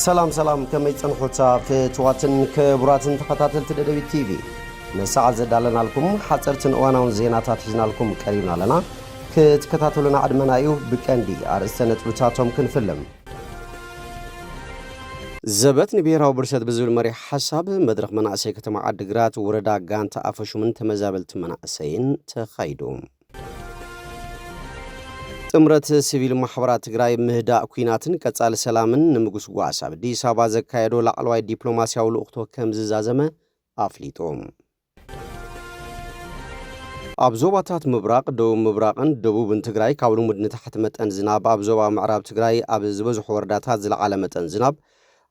سلام كما يتصنحوتا في تواتن كبراتن تخطاتل تدبي تي في نساعد زدالنا لكم حصرتن اواناون زيناتات حزنا لكم قريبنا لنا كتكتاتلنا عدمنايو بكندي ارستنت بتاتهم كنفلم زبت نبيراو برشد بزول مري حساب مدرخ مناسي كتما عدقرات وردا غانتا افشو من تمزابلت مناسيين تخايدوم تمرت سيفيل محبرات تግራይ ምህዳእ ኩናትን ቀጻል ሰላምን ንምጉስ ጓሳብ ዲስ አበባ ዘካየዶ ላዕለዋይ ዲፕሎማሲያዊ ልኡኽቶ ከም ዝዛዘመ አፍሊጦም አብዞባታት ምብራቅ ደቡብ ምብራቅን ደቡብን ትግራይ ካብ ልሙድ ንታሕቲ መጠን ዝናብ አብዞባ ምዕራብ ትግራይ ኣብ ዝበዝሑ ወረዳታት ዝለዓለ መጠን ዝናብ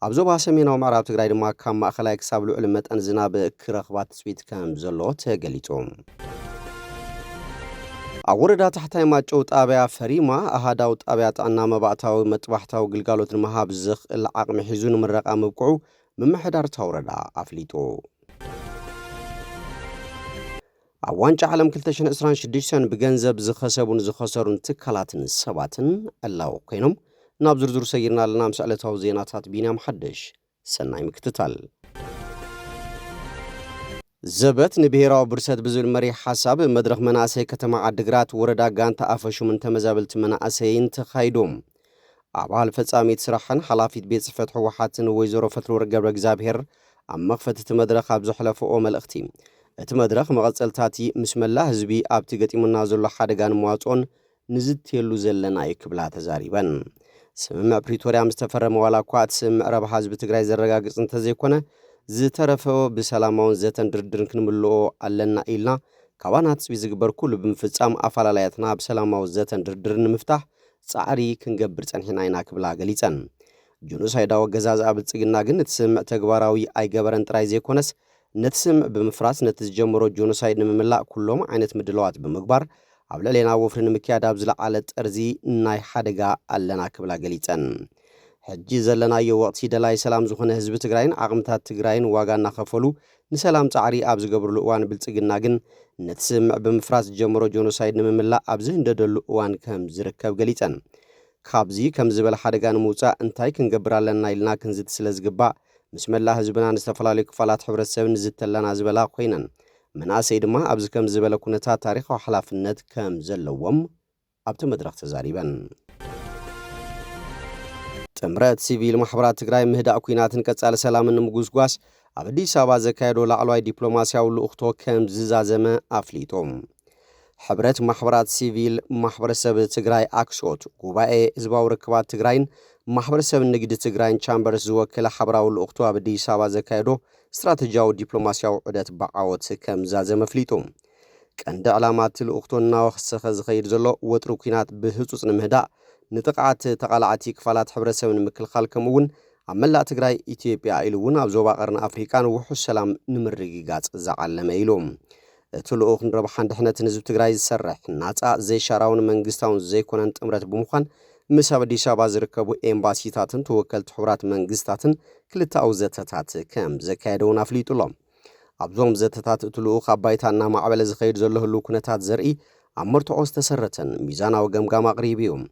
አብዞባ ሰሜናዊ ምዕራብ ትግራይ ድማ ካብ ማእኸላይ ክሳብ ልዑል መጠን ዝናብ ክረኽባት ትጽቢት ከም ዘሎ ተገሊጾም أوردا تحتاي ماچو طابيا فريما أهداو طابيا طعنا مبعتاو مطبحتاو ግልጋሎት ንምሃብ ዝኽእል ዓቕሚ ሒዙ ንምረቓ ምብቅዑ ምምሕዳር ታውረዳ ኣፍሊጦ ኣብ ዋንጫ ዓለም 2026 ብገንዘብ ዝኸሰቡን ዝኸሰሩን ትካላትን ሰባትን ኣላው ኮይኖም ናብ ዝርዝሩ ሰይርና ኣለና ምስ ዕለታዊ ዜናታት ቢንያም ሓደሽ ሰናይ ምክትታል زبت نبيراو برسد بزول مري حساب مدرخ مناسي كتما عدقرات وردا غانتا افشو من تمزابلت مناسيين تخايدوم عبال فتساميت سرحن حلافيت بيت صفت حوحاتن ويزورو فتلو رقب رقزابهر عم مغفت تمدرخ ابزو حلفو اوم الاختيم تمدرخ مغزلتاتي مسم الله هزبي ابتغتي منازل حادقان مواتون نزدت يلو زلنا يكبلا تزاريبان سمع بريتوريا مستفر موالا كوات سمع رب حزب تقراي زرقاقص انتزيكونا زترفو بسلامون زتن دردرن كنملو علنا إلنا كوانات بيزقبر كل بمفتصام أفعالياتنا بسلامون زتن دردرن مفتاح صعري كنقبر تنحين عيناك بلا قليتن جنوس هيدا وقزاز عبدتسقنا قن نتسمع تقباراوي أي قبرن ترايزي كونس نتسمع بمفراس نتسجمرو جنوس هيدا مملا كلهم عينت مدلوات بمقبار عبلا لينا وفرن مكياد عبزلا على تأرزي ناي حادقا علنا كبلا قليتن حجي زلنا يوقت دلاي سلام زخنه حزب تግራይን عقمታት ትግራይን ዋጋና ከፈሉ ንሰላም ጻዕሪ ኣብ ዝገብርሉ እዋን ብልጽግና ግን ነትስምዕ ብምፍራስ ጀምሮ ጆኖሳይድ ንምምላ ኣብዚ እንደደሉ እዋን ከም ዝርከብ ገሊጸን ካብዚ ከም ዝበለ ሓደጋ ንምውጻእ እንታይ ክንገብራለና ኢልና ክንዝት ስለዝግባእ ምስ መላ ህዝብና ንዝተፈላለዩ ክፋላት ሕብረተሰብን ዝተለና ዝበላ ኮይነን መናሰይ ድማ ኣብዚ ከም ዝበለ ኩነታት ታሪኻዊ ሓላፍነት ከም ዘለዎም ኣብቲ መድረኽ ተዛሪበን تمرت سيفيل محبرات تግራይ ምህዳእ ኩናትን ቀጻል ሰላምን ንምጉስጓስ ኣብ አዲስ አበባ ዘካየዶ ላዕለዋይ ዲፕሎማሲያዊ ልኡኽቶ ከም ዝዛዘመ ኣፍሊጦም ሕብረት ማሕበራት ሲቪል ማሕበረሰብ ትግራይ ኣክሶት ጉባኤ ህዝባዊ ርክባት ትግራይን ማሕበረሰብ ንግዲ ትግራይን ቻምበርስ ዝወክል ሓበራዊ ልኡኽቶ ኣብ አዲስ አበባ ዘካየዶ ስትራቴጂያዊ ዲፕሎማሲያዊ ዑደት በዓወት ከም ዝዛዘመ ኣፍሊጦም ቀንዲ ዕላማት ልኡኽቶና ወኽሰኸ ዝኸይድ ዘሎ ወጥሩ ኩናት ብህጹጽ ንምህዳእ نتقعت تقالعتي كفالات حبرسة من مكل كمون عملا تقراي إثيوبيا إلوون أبزوبا قرن أفريقان وحو السلام نمرقيقات زعال ميلوم تلو أخن ربحان دحنا تنزب تقراي السرح ناتا زي شاراون منقستاون زي كونان تمرت بمخان مسا بدي شاباز ركبو إمباسيتاتن توكلت حورات منقستاتن كلتا أو زتتات كام زكايدون أفليتو لهم أبزوم زتتات تلو أخ أبايتانا معبال زخير زله اللوكونتات زرئي عمرتو عوز تسرتن ميزانا وقمقام أقريبيوم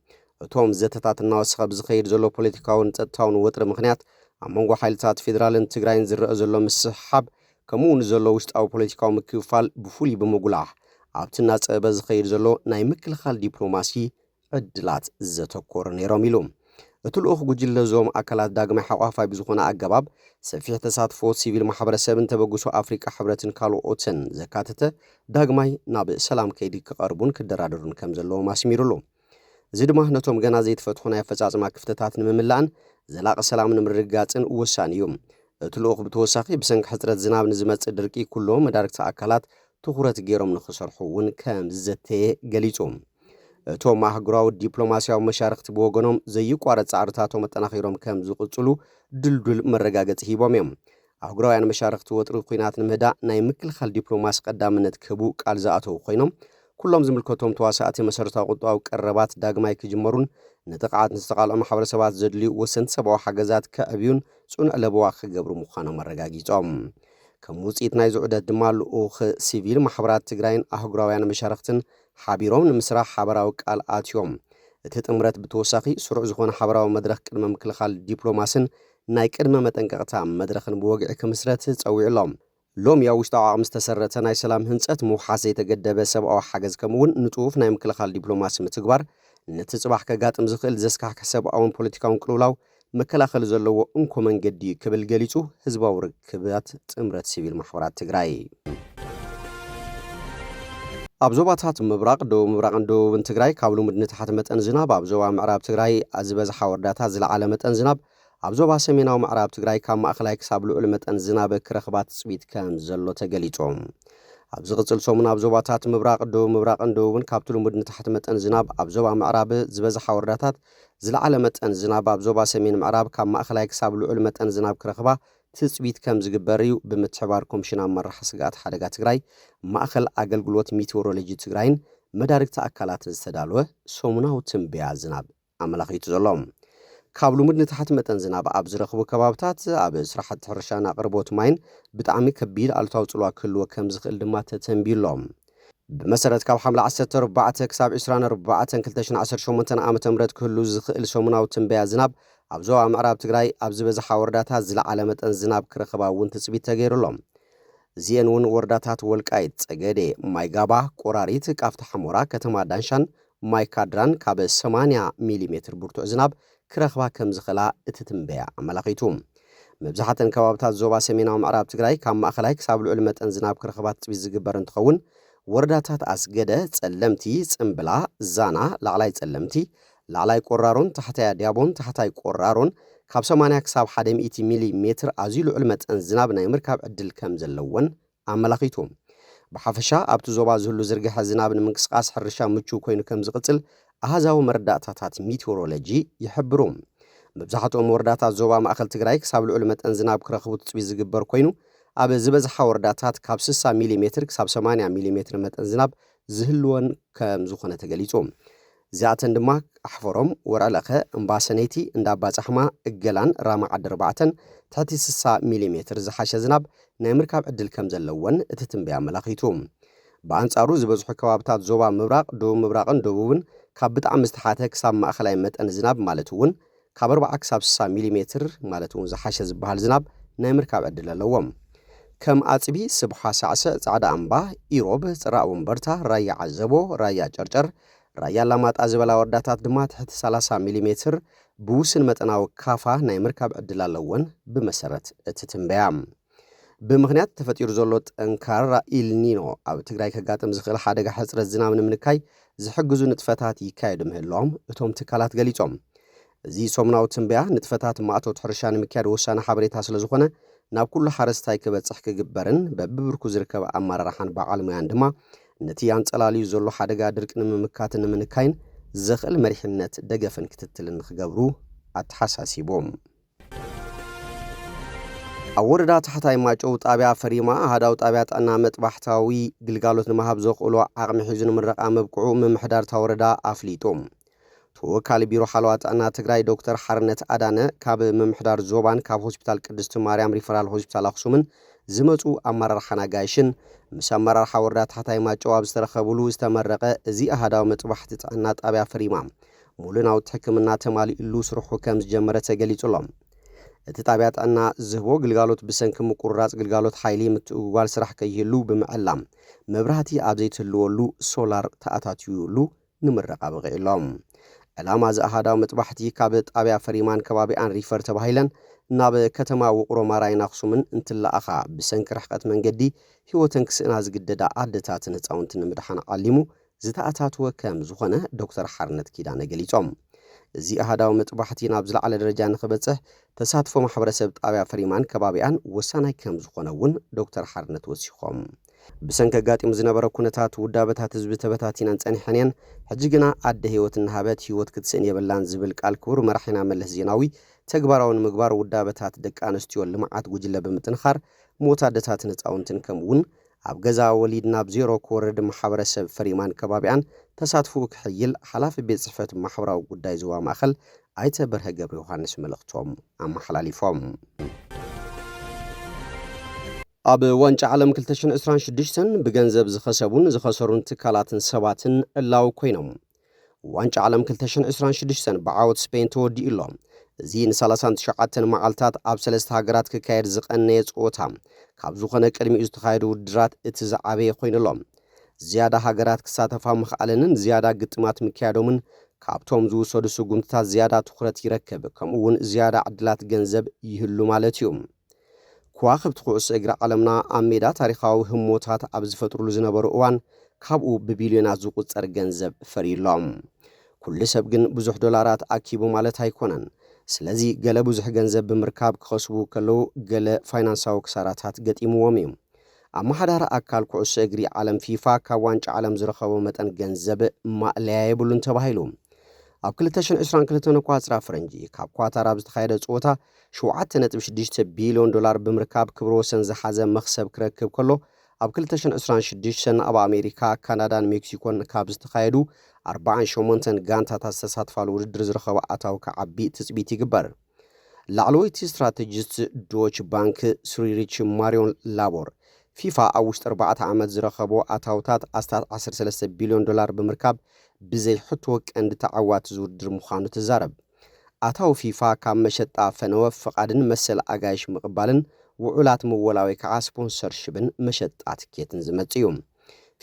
توم زتتاتنا وسخب زخير زلو بوليتيكاون تتاون وطر مخنيات عمونغو حيلتات فيدرالن تقراين زرق زلو مسحاب كمون زلو وشت أو بوليتيكاو مكيوفال بفولي بمقلاح عبتنا تقبا زخير زلو ناي مكل خال ديبلوماسي عدلات زتوكور نيروميلوم اتلوخ جل زوم أكلات داقم حوافا بزخونا أقباب سفيح تساتفو سيفيل محبرة سابن تبقوسو أفريقا حبرتن كالو أوتن زكاتته داقماي ناب سلام كيدي كقربون كدرادرون كمزلو ماسميرولو زيد ما نتوم جنا زيد فتحنا يفجأ ما كفتات نملان زلاق السلام نمرقاتن وسان يوم تلوق بتوساقي بسنك حترة زناب نزمت دركي كلهم مدارك تأكلات تخورت جيرم نخسر حون كام زتة جليتهم توم مع جراو الدبلوماسيا ومشاركة بوجنهم زي قارة عرضاتهم التناخيرهم كام زقتلو دل مرقات هيبامهم أجراو يعني مشاركة وترقينات المهدا نايمكل خال دبلوماس قدام نتكبوك على زاتو خينهم كلهم زملكتهم تواسعات مسارات قطع وقربات داغماي كجمرون نتقعات نستقال محاور سبات زدلي وسنت سبع حجزات كأبيون سون ألبوا خجبر مخانا مرجعيتهم كموسيت نايز عدد دمال أوخ سيفيل محاورات تجراين أهجراويان مشاركتن حبيرون المسرح حبراوك الآتيوم تتمرت بتوساقي سرع زخون حبراو مدرك المملكة خال دبلوماسن ናይ ቅድመ መጠንቀቕታ መድረኽን ብወግዒ ክምስረት ፀዊዕሎም ሎም ያው ውሽጣዊ ዓቕሚ ዝተሰረተ ናይ ሰላም ህንፀት ምውሓስ ዘይተገደበ ሰብኣዊ ሓገዝ ከምኡውን ንጡፍ ናይ ምክልኻል ዲፕሎማሲ ምትግባር ነቲ ጽባሕ ከጋጥም ዝኽእል ዘስካሕክሕ ሰብኣውን ፖለቲካውን ቅልውላው መከላኸሊ ዘለዎ እንኮ መንገዲ ክብል ገሊጹ ህዝባዊ ርክባት ጥምረት ሲቪል ማሕበራት ትግራይ ኣብ ዞባታት ምብራቕ ደቡብ ምብራቕን ደቡብን ትግራይ ካብ ልሙድ ንታሕቲ መጠን ዝናብ ኣብ ዞባ ምዕራብ ትግራይ ዝበዝሓ ወረዳታት ዝለዓለ መጠን ዝናብ ኣብ ዞባ ሰሜናዊ ምዕራብ ትግራይ ካብ ማእኸላይ ክሳብ ልዑል መጠን ዝናብ ክረኽባት ጽቢት ከም ዘሎ ተገሊጾም ኣብ ዝቕጽል ሰሙን ኣብ ዞባታት ምብራቕ ደቡብ ምብራቕን ደቡብን ካብቲ ልሙድ ንታሕቲ መጠን ዝናብ ኣብ ዞባ ምዕራብ ዝበዝሓ ወረዳታት ዝለዓለ መጠን ዝናብ ኣብ ዞባ ሰሜን ምዕራብ ካብ ማእኸላይ ክሳብ ልዑል መጠን ዝናብ ክረኽባ ትጽቢት ከም ዝግበር እዩ ብምትሕባር ኮሚሽን ኣመራርሓ ስጋኣት ሓደጋ ትግራይ ማእኸል ኣገልግሎት ሜቴዎሮሎጂ ትግራይን መዳርግቲ ኣካላትን ዝተዳለወ ሰሙናዊ ትንበያ ዝናብ ኣመላኺቱ ዘሎ ካብ ልሙድ ንታሕቲ መጠን ዝናብ ኣብ ዝረኽቡ ከባቢታት ኣብ ስራሕቲ ሕርሻን ኣቅርቦት ማይን ብጣዕሚ ከቢድ ኣሉታዊ ጽልዋ ክህልዎ ከም ዝኽእል ድማ ተተንቢሎም ብመሰረት ካብ ሓምለ 14 ክሳብ 24 2018 ዓመተ ምህረት ክህሉ ዝኽእል ሰሙናዊ ትንበያ ዝናብ ኣብ ዞባ ምዕራብ ትግራይ ኣብ ዝበዝሓ ወረዳታት ዝለዓለ መጠን ዝናብ ክረኽባ እውን ትጽቢት ተገይሩሎም እዚአን እውን ወረዳታት ወልቃይት ጸገዴ ማይጋባ ቆራሪት ቃፍታ ሓሞራ ከተማ ዳንሻን ማይካድራን ካብ 80 ሚሊ ብርቱዕ ዝናብ ክረኽባ ከም ዝኽእላ እቲ ትንበያ ኣመላኺቱ መብዛሕትአን ከባቢታት ዞባ ሰሜናዊ ምዕራብ ትግራይ ካብ ማእኸላይ ክሳብ ልዑል መጠን ዝናብ ክረኽባ ትጽቢት ዝግበር እንትኸውን ወረዳታት ኣስገደ ጸለምቲ ጽምብላ ዛና ላዕላይ ጸለምቲ ላዕላይ ቆራሮን ታሕታይ ዲያቦን ታሕታይ ቆራሮን ካብ 80 ክሳብ 100 ሚሊ ኣዝዩ ልዑል መጠን ዝናብ ናይ ምርካብ ዕድል ከም ዘለወን ኣመላኺቱ ብሓፈሻ ኣብቲ ዞባ ዝህሉ ዝርግሐ ዝናብ ንምንቅስቃስ ሕርሻ ምቹው ኮይኑ ከም ዝቕጽል ኣሃዛዊ መረዳእታታት ሜቴዎሮሎጂ ይሕብሩ መብዛሕትኦም ወረዳታት ዞባ ማእኸል ትግራይ ክሳብ ልዑል መጠን ዝናብ ክረኽቡ ትጽቢት ዝግበር ኮይኑ ኣብ ዝበዝሓ ወረዳታት ካብ 60 ሚሊ ክሳብ 80 ሚሊ መጠን ዝናብ ዝህልወን ከም ዝኾነ ተገሊጹ እዚኣተን ድማ ኣሕፈሮም ወርዕለኸ እምባሰነይቲ እንዳባጻሕማ እገላን ራማ ዓዲ 4 ትሕቲ 60 ሚሊ ዝሓሸ ዝናብ ናይ ምርካብ ዕድል ከም ዘለወን እቲ ትንበያ ኣመላኺቱ በአንጻሩ ዝበዝሑ ከባቢታት ዞባ ምብራቕ ደቡብ ምብራቕን ደቡብን ካብ ብጣዕሚ ዝተሓተ ክሳብ ማእኸላይ መጠን ዝናብ ማለት እውን ካብ 40 ክሳብ 60 ሚሊ ማለት እውን ዝሓሸ ዝበሃል ዝናብ ናይ ምርካብ ዕድል ኣለዎም ከም ኣጽቢ ስብሓ ሳዕስዕ ጻዕዳ እምባ ኢሮብ ጽራእ ወንበርታ ራያ ዓዘቦ ራያ ጨርጨር ራያ ላማጣ ዝበላ ወረዳታት ድማ ትሕቲ 30 ሚሊ ብውስን መጠናዊ ካፋ ናይ ምርካብ ዕድል ኣለወን ብመሰረት እቲ ትንበያ ብምኽንያት ተፈጢሩ ዘሎ ጠንካራ ኢልኒኖ ኣብ ትግራይ ከጋጥም ዝኽእል ሓደጋ ሕጽረት ዝናብ ንምንካይ ዝሕግዙ ንጥፈታት ይካየዱ ምህላዎም እቶም ትካላት ገሊጾም እዚ ሰሙናዊ ትንበያ ንጥፈታት ማእቶት ሕርሻ ንምክያድ ወሳኒ ሓበሬታ ስለ ዝኾነ ናብ ኩሉ ሓረስታይ ክበጽሕ ክግበርን በብብርኩ ዝርከብ ኣመራርሓን በዓል ሞያን ድማ ነቲ ያንጸላልዩ ዘሎ ሓደጋ ድርቂ ንምምካትን ንምንካይን ዘኽእል መሪሕነት ደገፍን ክትትልን ክገብሩ ኣተሓሳሲቦም ኣብ ወረዳ ታሕታይ ማጨው ጣብያ ፈሪማ ኣሃዳዊ ጣብያ ጥዕና መጥባሕታዊ ግልጋሎት ንምሃብ ዘኽእሎ ዓቕሚ ሒዙ ንምረቓ መብቅዑ ምምሕዳር እታ ወረዳ ኣፍሊጦም ተወካሊ ቢሮ ሓለዋ ጥዕና ትግራይ ዶክተር ሓርነት ኣዳነ ካብ ምምሕዳር ዞባን ካብ ሆስፒታል ቅድስቲ ማርያም ሪፈራል ሆስፒታል ኣኽሱምን ዝመጹ ኣመራርሓና ጋይሽን ምስ ኣመራርሓ ወረዳ ታሕታይ ማጨው ኣብ ዝተረኸብሉ ዝተመረቐ እዚ ኣሃዳዊ መጥባሕቲ ጥዕና ጣብያ ፈሪማ ሙሉእ ናውቲ ሕክምና ተማሊኡሉ ስርሑ ከም ዝጀመረ ተገሊጹሎም እቲ ጣብያ ጥዕና ዝህቦ ግልጋሎት ብሰንኪ ምቁርራጽ ግልጋሎት ሓይሊ ምትእውዋል ስራሕ ከይህሉ ብምዕላም መብራህቲ ኣብ ዘይትህልወሉ ሶላር ተኣታትዩሉ ንምረቓ በቒዕሎም ዕላማ እዚ ኣሃዳዊ መጥባሕቲ ካብ ጣብያ ፈሪማን ከባቢኣን ሪፈር ተባሂለን ናብ ከተማ ውቕሮ ማራይን ኣኽሱምን እንትለኣኻ ብሰንኪ ርሕቀት መንገዲ ህይወተን ክስእና ዝግደዳ ኣዴታትን ህፃውንትን ንምድሓን ዓሊሙ ዝተኣታትወ ከም ዝኾነ ዶክተር ሓርነት ኪዳነ ገሊጾም እዚ ኣሃዳዊ መጥባሕቲ ናብ ዝለዓለ ደረጃ ንኽበጽሕ ተሳትፎ ማሕበረሰብ ጣብያ ፈሪማን ከባቢኣን ወሳናይ ከም ዝኾነ እውን ዶክተር ሓርነት ወሲኾም ብሰንኪ ኣጋጢሙ ዝነበረ ኩነታት ውዳበታት ህዝቢ ተበታቲነን ጸኒሐን እየን ሕጂ ግና ኣደ ህይወት እናሃበት ህይወት ክትስእን የብላን ዝብል ቃል ክቡር መራሒና መለስ ዜናዊ ተግባራዊ ንምግባር ውዳበታት ደቂ ኣንስትዮ ልምዓት ጉጅለ ብምጥንኻር ሞት ኣዴታትን ህፃውንትን ከምኡውን ኣብ ገዛ ወሊድ ናብ ዜሮ ክወርድ ማሕበረሰብ ፈሪማን ከባቢኣን ተሳትፎ ክሕይል ሓላፊ ቤት ጽሕፈት ማሕበራዊ ጉዳይ ዞባ ማእኸል ኣይተ በርሀ ገብረ ዮሃንስ መልእኽቶም ኣመሓላሊፎም ኣብ ዋንጫ ዓለም 2026 ብገንዘብ ዝኸሰቡን ዝኸሰሩን ትካላትን ሰባትን ዕላው ኮይኖም ዋንጫ ዓለም 2026 ብዓወት ስፔን ተወዲኡሎም እዚ ን39 መዓልታት ኣብ 3 ሃገራት ክካየድ ዝቐነየ ጾታ ካብ ዝኾነ ቅድሚኡ ዝተኻየዱ ውድድራት እቲ ዝዓበየ ኮይኑሎም ዝያዳ ሃገራት ክሳተፋ ምኽኣለንን ዝያዳ ግጥማት ምክያዶምን ካብቶም ዝውሰዱ ስጉምትታት ዝያዳ ትኩረት ይረክብ ከምኡውን ዝያዳ ዕድላት ገንዘብ ይህሉ ማለት እዩ ከዋኽብቲ ኩዕሶ እግሪ ዓለምና ኣብ ሜዳ ታሪኻዊ ህሞታት ኣብ ዝፈጥሩሉ ዝነበሩ እዋን ካብኡ ብቢልዮናት ዝቁጸር ገንዘብ ፈሪሎም ኩሉ ሰብ ግን ብዙሕ ዶላራት ኣኪቡ ማለት ኣይኮነን ስለዚ ገለ ብዙሕ ገንዘብ ብምርካብ ክኸስቡ ከለው ገለ ፋይናንሳዊ ክሳራታት ገጢምዎም እዩ ኣማሓዳሪ ኣካል ኩዕሶ እግሪ ዓለም ፊፋ ካብ ዋንጫ ዓለም ዝረኸቦ መጠን ገንዘብ ማእለያ የብሉን ተባሂሉ ኣብ 2022 ኳጽራ ፈረንጂ ካብ ኳታር ኣብ ዝተኻየደ ጾታ 7.6 ቢልዮን ዶላር ብምርካብ ክብረ ወሰን ዝሓዘ መኽሰብ ክረክብ ከሎ ኣብ 2026 ኣብ ኣሜሪካ ካናዳን ሜክሲኮን ካብ ዝተኻየዱ 48 ጋንታታት ዝተሳትፋሉ ውድድር ዝረኸበ ኣታዊ ከዓቢ ትጽቢት ይግበር ላዕለወይቲ ስትራቴጂስት ዶች ባንክ ስሪሪች ማሪዮን ላቦር ፊፋ ኣብ ውሽጢ 4 ዓመት ዝረኸቦ ኣታውታት ኣስታት 13 ቢልዮን ዶላር ብምርካብ ብዘይ ሕቶ ቀንዲ ተዓዋቲ ዝውድር ምዃኑ ትዛረብ ኣታው ፊፋ ካብ መሸጣ ፈነወ ፍቓድን መሰል ኣጋይሽ ምቕባልን ውዑላት ምወላዊ ከዓ ስፖንሰርሽብን መሸጣ ትኬትን ዝመጽ እዩ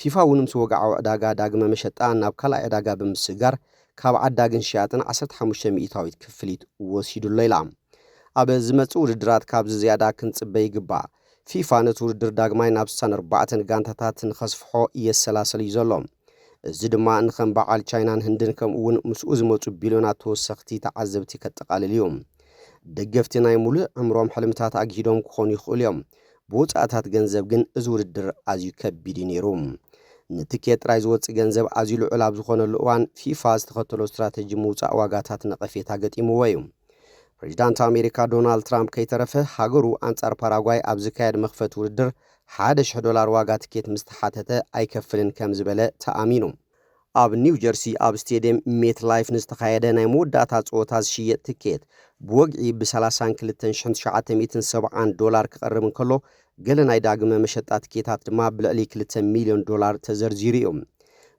ፊፋ እውን ምስ ወግዓዊ ዕዳጋ ዳግመ መሸጣ ናብ ካልኣይ ዕዳጋ ብምስጋር ካብ ዓዳግን ሽያጥን 15 ሚእታዊት ክፍሊት ወሲዱሎ ኢላ ኣብ ዝመጽእ ውድድራት ካብ ዝያዳ ክንጽበይ ይግባእ ፊፋ ነቲ ውድድር ዳግማይ ናብ 64 ጋንታታትን ከስፍሖ የሰላሰል እዩ ዘሎ እዚ ድማ ንኸም በዓል ቻይናን ህንድን ከምኡውን ምስኡ ዝመፁ ቢልዮናት ተወሰኽቲ ተዓዘብቲ ከጠቃልል እዩ ደገፍቲ ናይ ሙሉእ ዕምሮም ሕልምታት ኣግሂዶም ክኾኑ ይኽእሉ እዮም ብወፃእታት ገንዘብ ግን እዚ ውድድር ኣዝዩ ከቢድ ነይሩ ንትኬት ጥራይ ዝወፅእ ገንዘብ ኣዝዩ ልዑል ኣብ ዝኾነሉ እዋን ፊፋ ዝተኸተሎ ስትራቴጂ ምውፃእ ዋጋታት ነቐፌታ ገጢምዎ እዩ ፕሬዚዳንት ኣሜሪካ ዶናልድ ትራምፕ ከይተረፈ ሃገሩ ኣንጻር ፓራጓይ ኣብ ዝካየድ መኽፈት ውድድር $1,000 ዋጋ ትኬት ምስተሓተተ ኣይከፍልን ከም ዝበለ ተኣሚኑ ኣብ ኒው ጀርሲ ኣብ ስቴዲየም ሜት ላይፍ ንዝተኻየደ ናይ መወዳእታ ጸወታ ዝሽየጥ ትኬት ብወግዒ $32,970 ክቐርብ እንከሎ ገለ ናይ ዳግመ መሸጣ ትኬታት ድማ ብልዕሊ $2 ሚልዮን ተዘርዚሩ እዩ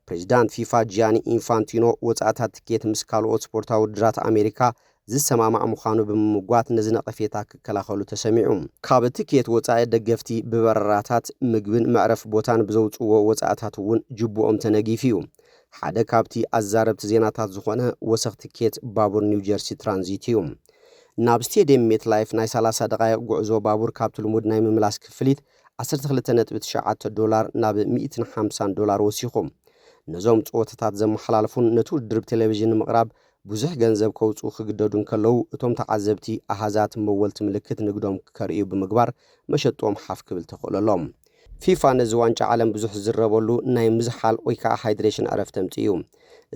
ፕሬዚዳንት ፊፋ ጂያኒ ኢንፋንቲኖ ወፃእታት ትኬት ምስ ካልኦት ስፖርታዊ ውድድራት ኣሜሪካ ዝሰማማዕ ምዃኑ ብምምጓት ነዚ ነቐፌታ ክከላኸሉ ተሰሚዑ ካብ ትኬት ወፃኢ ደገፍቲ ብበረራታት ምግብን መዕረፍ ቦታን ብዘውፅዎ ወፃእታት እውን ጅቡኦም ተነጊፍ እዩ ሓደ ካብቲ ኣዛረብቲ ዜናታት ዝኾነ ወሰኽ ትኬት ባቡር ኒው ጀርሲ ትራንዚት እዩ ናብ ስቴዲየም ሜት ላይፍ ናይ 30 ደቂቃ ጉዕዞ ባቡር ካብቲ ልሙድ ናይ ምምላስ ክፍሊት $12.9 ናብ $150 ወሲኹም ነዞም ጸወታታት ዘመሓላልፉን ነቲ ውድድር ብቴሌቪዥን ምቕራብ ብዙሕ ገንዘብ ከውፁ ክግደዱን ከለው እቶም ተዓዘብቲ ኣሃዛት መወልቲ ምልክት ንግዶም ከርእዩ ብምግባር መሸጦም ሓፍ ክብል ተኽእለሎም ፊፋ ነዚ ዋንጫ ዓለም ብዙሕ ዝረበሉ ናይ ምዝሓል ወይ ከዓ ሃይድሬሽን ዕረፍቲ ተምፅኡ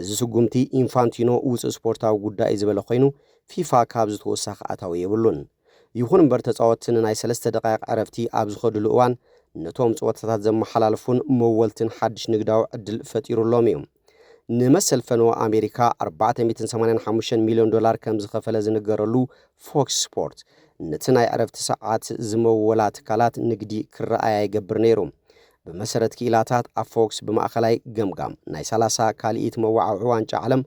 እዚ ስጉምቲ ኢንፋንቲኖ ውፅእ ስፖርታዊ ጉዳይ ዝበለ ኮይኑ ፊፋ ካብ ዝተወሳኺ ኣታዊ የብሉን ይኹን እምበር ተፃወትን ናይ 3 ደቂቃ ዕረፍቲ ኣብ ዝኸድሉ እዋን ነቶም ጸወታታት ዘመሓላልፉን መወልትን ሓድሽ ንግዳዊ ዕድል ፈጢሩሎም እዩ ንመሰል ፈነወ ኣሜሪካ $485 ሚልዮን ከም ዝኸፈለ ዝነገረሉ ፎክስ ስፖርት ነቲ ናይ ዕረፍቲ ሰዓት ዝመወላ ትካላት ንግዲ ክረኣያ ይገብር ነይሩ ብመሰረት ክኢላታት ኣብ ፎክስ ብማእኸላይ ገምጋም ናይ 30 ካልኢት መዋዕውዒ ዋንጫ ዓለም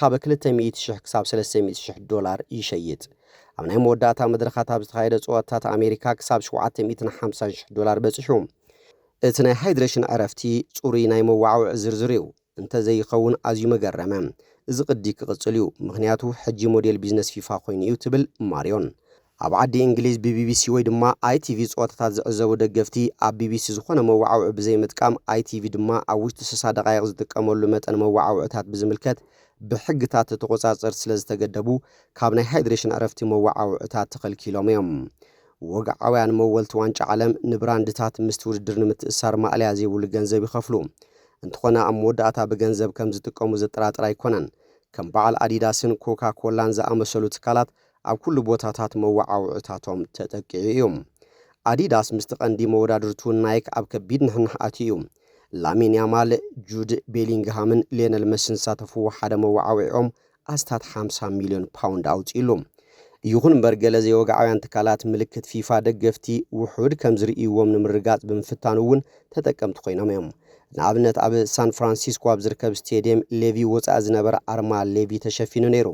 ካብ $200,000 ክሳብ $300,000 ይሸይጥ ኣብ ናይ መወዳእታ መድረኻት ኣብ ዝተኻየደ ጸወታታት ኣሜሪካ ክሳብ $750,000 በፂሑ እቲ ናይ ሃይድሬሽን ዕረፍቲ ጽሩይ ናይ መዋዕውዒ ዝርዝር እዩ እንተዘይኸውን ኣዝዩ መገረመ እዚ ቅዲ ክቕጽል እዩ ምክንያቱ ሕጂ ሞዴል ቢዝነስ ፊፋ ኮይኑ እዩ ትብል ማሪዮን ኣብ ዓዲ እንግሊዝ ቢቢሲ ወይ ድማ አይቲቪ ጸወታታት ዝዕዘቡ ደገፍቲ ኣብ ቢቢሲ ዝኾነ መዋዕውዒ ብዘይ ምጥቃም አይቲቪ ድማ ኣብ ውሽጢ 60 ደቂቃ ዝጥቀመሉ መጠን መዋዕውዒታት ብዝምልከት ብሕግታት ተቆጻጸር ስለ ዝተገደቡ ካብ ናይ ሃይድሬሽን ዕረፍቲ መዋዕውዒታት ተኸልኪሎም እዮም ወግዓውያን መወልቲ ዋንጫ ዓለም ንብራንድታት ምስቲ ውድድር ንምትእሳር ማእልያ ዘይብሉ ገንዘብ ይኸፍሉ እንተኾነ ኣብ መወዳእታ ብገንዘብ ከም ዝጥቀሙ ዘጠራጥር ኣይኮነን ከም በዓል ኣዲዳስን ኮካ ኮላን ዝኣመሰሉ ትካላት ኣብ ኩሉ ቦታታት መዋዕውዒታቶም ተጠቂዑ እዮም ኣዲዳስ ምስቲ ቀንዲ መወዳድርቱ ናይክ ኣብ ከቢድ ንሕንሕ ኣትዩ እዩ ላሚን ያማል ጁድ ቤሊንግሃምን ሊዮነል መሲን ሳተፍዎ ሓደ መዋዕውዒኦም ኣስታት $50 ሚልዮን ኣውፂሉ ይኹን እምበር ገለ ዘይወግዓውያን ትካላት ምልክት ፊፋ ደገፍቲ ውሑድ ከም ዝርእይዎም ንምርጋጽ ብምፍታን እውን ተጠቀምቲ ኮይኖም እዮም ንኣብነት ኣብ ሳን ፍራንሲስኮ ኣብ ዝርከብ ስቴዲየም ሌቪ ወፃእ ዝነበረ ኣርማ ሌቪ ተሸፊኑ ነይሩ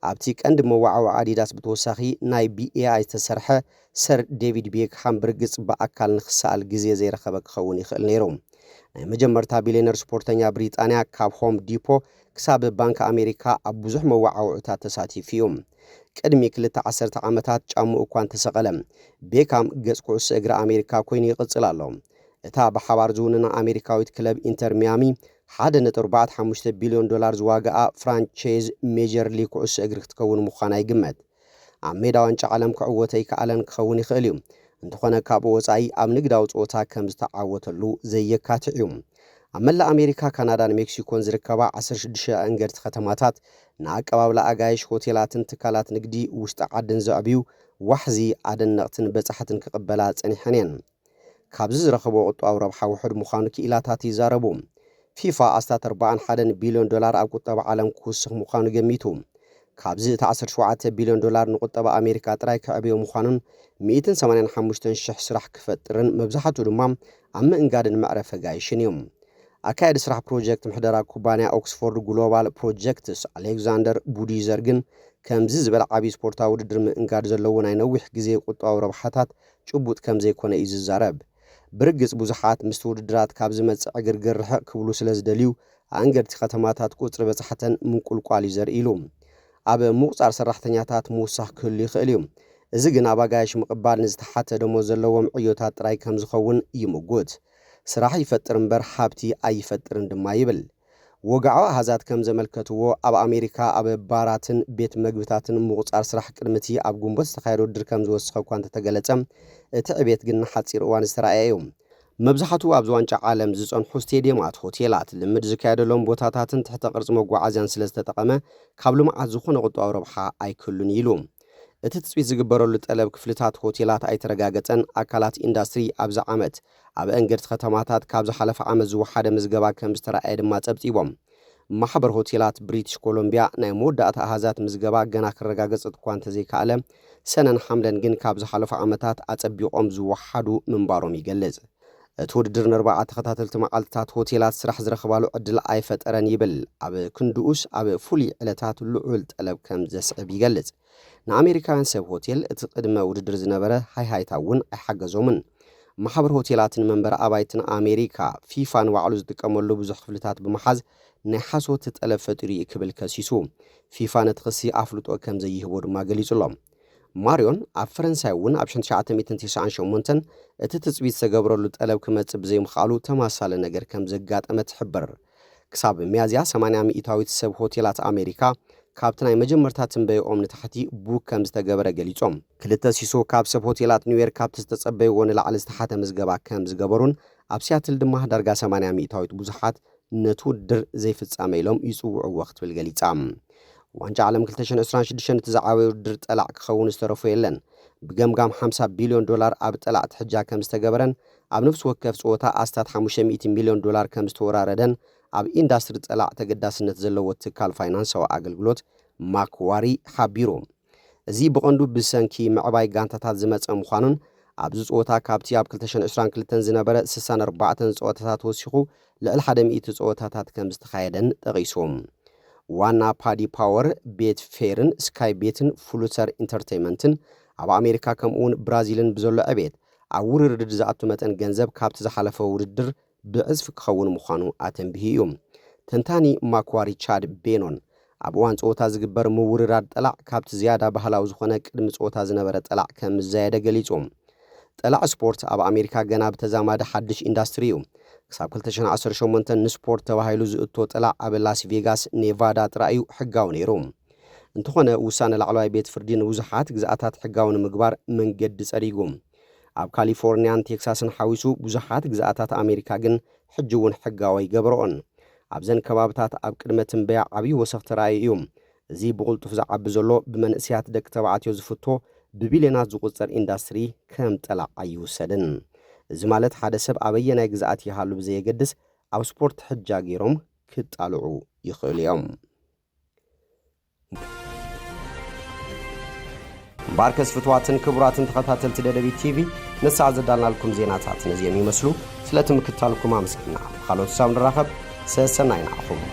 ኣብቲ ቀንዲ መዋዕዊ ኣዲዳስ ብተወሳኺ ናይ BAI ዝተሰርሐ ሰር ዴቪድ ቤክሃም ብርግጽ በኣካል ንኽሰኣል ግዜ ዘይረኸበ ክኸውን ይኽእል ነይሩ። ናይ መጀመርታ ቢልዮነር ስፖርተኛ ብሪጣንያ ካብ ሆም ዲፖ ክሳብ ባንኪ ኣሜሪካ ኣብ ብዙሕ መዋዕውዕታት ተሳቲፉ እዩ። ቅድሚ 2 ዓመታት ጫምኡ እኳ እንተሰቐለ ቤካም ገጽ ኩዕሶ እግሪ ኣሜሪካ ኮይኑ ይቕጽል ኣሎ። እታ ብሓባር ዝውንና ኣሜሪካዊት ክለብ ኢንተር ሚያሚ $1.45 ቢልዮን ዝዋግኣ ፍራንቻይዝ ሜጀር ሊግ ኩዕሶ እግሪ ክትከውን ምዃና ይግመት። ኣብ ሜዳ ዋንጫ ዓለም ክዕወተ ይከኣለን ክኸውን ይኽእል እዩ። እንተኾነ ካብኡ ወጻኢ ኣብ ንግዳዊ ጾታ ከም ዝተዓወተሉ ዘየካትዕ እዩ። ኣብ መላእ ኣሜሪካ ካናዳን ሜክሲኮን ዝርከባ 16 ኣንገድቲ ከተማታት ንኣቀባብላ ኣጋይሽ ሆቴላትን ትካላት ንግዲ ውሽጢ ዓድን ዘዕብዩ ዋሕዚ ኣደነቕትን በጻሕትን ክቕበላ ጸኒሐን እየን። ካብዚ ዝረኸቦ ቁጠባዊ ረብሓ ውሑድ ምዃኑ ክኢላታት ይዛረቡ። ፊፋ ኣስታት $41 ቢልዮን ኣብ ቁጠባ ዓለም ክውስኽ ምዃኑ ገሚቱ። ካብዚ እቲ $17 ቢልዮን ንቁጠባ ኣሜሪካ ጥራይ ክዕብዮ ምዃኑን 185,000 ስራሕ ክፈጥርን መብዛሕትኡ ድማ ኣብ ምእንጋድን መዕረፈ ጋይሽን እዮም። ኣካየዲ ስራሕ ፕሮጀክት ምሕደራ ኩባንያ ኦክስፎርድ ግሎባል ፕሮጀክትስ ኣሌክዛንደር ቡዲዘር ግን ከምዚ ዝበለ ዓብዪ ስፖርታዊ ውድድር ምእንጋድ ዘለዎ ናይ ነዊሕ ግዜ ቁጠባዊ ረብሓታት ጭቡጥ ከም ዘይኮነ እዩ ዝዛረብ። ብርግጽ ብዙሓት ምስቲ ውድድራት ካብ ዝመጽእ ዕግርግር ርሕቕ ክብሉ ስለ ዝደልዩ ኣንገድቲ ከተማታት ቁፅሪ በጻሕተን ምንቁልቋል እዩ ዘርኢ ኢሉ። ኣብ ምቁፃር ሰራሕተኛታት ምውሳኽ ክህሉ ይኽእል እዩ። እዚ ግን ኣብ ኣጋይሽ ምቕባል ንዝተሓተ ደሞዝ ዘለዎም ዕዮታት ጥራይ ከም ዝኸውን ይምጉት። ስራሕ ይፈጥር እምበር ሃብቲ ኣይፈጥርን ድማ ይብል። ወግዓዊ ኣሃዛት ከም ዘመልከትዎ ኣብ ኣሜሪካ ኣብ ባራትን ቤት መግብታትን ምቁፃር ስራሕ ቅድምቲ ኣብ ጉንበት ዝተኻየደ ውድድር ከም ዝወስኸ እኳ እንተተገለጸ እቲ ዕቤት ግን ሓፂር እዋን ዝተረኣየ እዩ። መብዛሕትኡ ኣብዚ ዋንጫ ዓለም ዝጸንሑ ስቴድየማት፣ ሆቴላት ልምድ ዝካየደሎም ቦታታትን ትሕተ ቅርጺ መጓዓዝያን ስለ ዝተጠቐመ ካብ ልምዓት ዝኾነ ቁጠባዊ ረብሓ ኣይክህሉን ኢሉ። እቲ ትጽቢት ዝግበረሉ ጠለብ ክፍልታት ሆቴላት ኣይተረጋገጸን። ኣካላት ኢንዳስትሪ ኣብዚ ዓመት ኣብ ኣንገድቲ ከተማታት ካብ ዝሓለፈ ዓመት ዝወሓደ ምዝገባ ከም ዝተረኣየ ድማ ጸብጺቦም። ማሕበር ሆቴላት ብሪቲሽ ኮሎምቢያ ናይ መወዳእታ ኣሃዛት ምዝገባ ገና ክረጋገጽ እኳ እንተዘይከኣለ ሰነን ሓምለን ግን ካብ ዝሓለፈ ዓመታት ኣጸቢቖም ዝወሓዱ ምንባሮም ይገልጽ። እቲ ውድድር ን4 ተኸታተልቲ መዓልትታት ሆቴላት ስራሕ ዝረኽባሉ ዕድል ኣይፈጠረን ይብል። ኣብ ክንድኡስ ኣብ ፍሉይ ዕለታት ልዑል ጠለብ ከም ዘስዕብ ይገልጽ። ንኣሜሪካውያን ሰብ ሆቴል እቲ ቅድመ ውድድር ዝነበረ ሃይሃይታ እውን ኣይሓገዞምን። ማሕበር ሆቴላትን መንበሪ ኣባይትን ኣሜሪካ ፊፋን ባዕሉ ዝጥቀመሉ ብዙሕ ክፍልታት ብምሓዝ ናይ ሓሶት ጠለብ ፈጢሩ እዩ ክብል ከሲሱ። ፊፋ ነቲ ክሲ ኣፍልጦ ከም ዘይህቦ ድማ ገሊጹሎም። ማርዮን ኣብ ፈረንሳይ እውን ኣብ 1998 እቲ ትጽቢት ዝተገብረሉ ጠለብ ክመጽእ ብዘይምኽኣሉ ተማሳለ ነገር ከም ዘጋጠመ ትሕብር። ክሳብ ሚያዝያ 80% ሰብ ሆቴላት ኣሜሪካ ካብቲ ናይ መጀመርታ ትንበይኦም ንታሕቲ ቡክ ከም ዝተገበረ ገሊጾም። ክልተ ሲሶ ካብ ሰብ ሆቴላት ኒውዮርክ ካብቲ ዝተጸበይዎ ንላዕሊ ዝተሓተ ምዝገባ ከም ዝገበሩን ኣብ ሲያትል ድማ ዳርጋ 80% ብዙሓት ነቲ ውድድር ዘይፍጻመ ኢሎም ይጽውዕዎ ክትብል ገሊጻ። ዋንጫ ዓለም 2026 እቲ ዝዓበየ ውድድር ጠላዕ ክኸውን ዝተረፈ የለን። ብገምጋም $50 ቢልዮን ኣብ ጠላዕ ትሕጃ ከም ዝተገበረን ኣብ ነፍሲ ወከፍ ጾታ ኣስታት $500 ሚልዮን ከም ዝተወራረደን ኣብ ኢንዳስትሪ ጠላዕ ተገዳስነት ዘለዎ ትካል ፋይናንሳዊ ኣገልግሎት ማክዋሪ ሓቢሩ። እዚ ብቐንዱ ብሰንኪ ምዕባይ ጋንታታት ዝመጸ ምዃኑን ኣብዚ ጾታ ካብቲ ኣብ 2022 ዝነበረ 64 ጸወታታት ወሲኹ ልዕሊ 100 ጸወታታት ከም ዝተኻየደን ጠቒሶም። ዋና ፓዲ ፓወር ቤት ፌርን ስካይ ቤትን ፍሉተር ኢንተርቴይንመንትን ኣብ ኣሜሪካ ከምኡውን ብራዚልን ብዘሎ ዕቤት ኣብ ውርርድ ዝኣቱ መጠን ገንዘብ ካብቲ ዝሓለፈ ውድድር ብዕዝፊ ክኸውን ምዃኑ ኣተንቢሂ እዩ። ተንታኒ ማክዋሪ ቻድ ቤኖን ኣብ እዋን ጸወታ ዝግበር ምውርራድ ጠላዕ ካብቲ ዝያዳ ባህላዊ ዝኾነ ቅድሚ ጸወታ ዝነበረ ጠላዕ ከም ዝዘየደ ገሊጾም። ጠላዕ ስፖርት ኣብ ኣሜሪካ ገና ብተዛማደ ሓድሽ ኢንዳስትሪ እዩ። ክሳብ 2018 ንስፖርት ተባሂሉ ዝእቶ ጠላዕ ኣብ ላስ ቬጋስ ኔቫዳ ጥራዩ ሕጋዊ ነይሩ። እንተኾነ ውሳነ ላዕለዋይ ቤት ፍርዲ ንብዙሓት ግዛኣታት ሕጋዊ ንምግባር መንገዲ ጸሪጉ። ኣብ ካሊፎርኒያን ቴክሳስን ሓዊሱ ብዙሓት ግዛኣታት ኣሜሪካ ግን ሕጂ እውን ሕጋዊ ይገብርኦን። ኣብዘን ከባብታት ኣብ ቅድመ ትንበያ ዓብዪ ወሰኽ ተራእዩ እዩ። እዚ ብቕልጡፍ ዝዓቢ ዘሎ ብመንእስያት ደቂ ተባዕትዮ ዝፍቶ ብቢልዮናት ዝቝጸር ኢንዳስትሪ ከም ጠላዕ ኣይውሰድን። እዚ ማለት ሓደ ሰብ ኣበየናይ ግዛኣት ይሃሉ ብዘየገድስ ኣብ ስፖርት ሕጃ ገይሮም ክጣልዑ ይኽእሉ እዮም። ባርከስ ፍትዋትን ክቡራትን ተኸታተልቲ ደደቢት ቲቪ ነሳዕ ዘዳልናልኩም ዜናታት ነዚኦም ይመስሉ። ስለቲ ምክትታልኩም ኣመስግና። ካልኦት ሳብ ንራኸብ ሰሰናይ ናኹም።